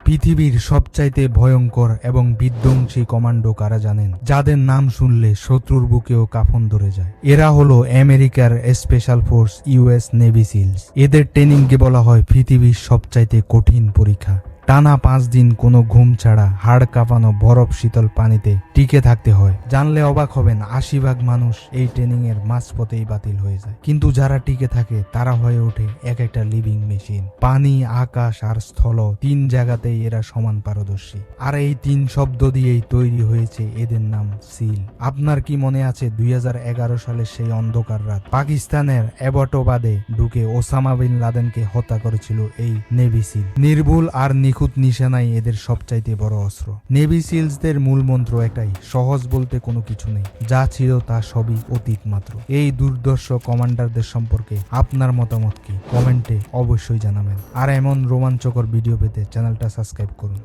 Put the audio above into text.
পৃথিবীর সবচাইতে ভয়ঙ্কর এবং বিধ্বংসী কমান্ডো কারা জানেন, যাদের নাম শুনলে শত্রুর বুকেও কাফন ধরে যায়? এরা হলো আমেরিকার special force US Navy SEALs. এদের ট্রেনিংকে বলা হয় পৃথিবীর সবচাইতে কঠিন পরীক্ষা। টানা 5 দিন কোনো ঘুম ছাড়া হাড় কাঁপানো বরফ শীতল পানিতে টিকে থাকতে হয়। জানলে অবাক হবেন, 80% মানুষ এই ট্রেনিং এর মাঝপথেই বাতিল হয়ে যায়। কিন্তু যারা টিকে থাকে তারা হয়ে ওঠে এক একটা লিভিং মেশিন। পানি, আকাশ আর স্থল 3 জায়গাতেই এরা সমান পারদর্শী। আর এই 3 শব্দ দিয়েই তৈরি হয়েছে এদের নাম সিল। আপনার কি মনে আছে 2011 সালের সেই অন্ধকার রাত পাকিস্তানের অ্যাবটবাদে ঢুকে ওসামা বিন লাদেনকে হত্যা করেছিল এই নেভি সিল? নির্ভুল আর নিখুঁত নিশানাই এদের সবচাইতে বড় অস্ত্র। নেভি সিলসদের মূল মন্ত্র একটাই, সহজ বলতে কোনো কিছু নেই, যা ছিল তা সবই অতীত মাত্র। এই দুর্ধর্ষ কমান্ডারদের সম্পর্কে আপনার মতামত কি? কমেন্টে অবশ্যই জানাবেন। আর এমন রোমাঞ্চকর ভিডিও পেতে চ্যানেলটা সাবস্ক্রাইব করুন।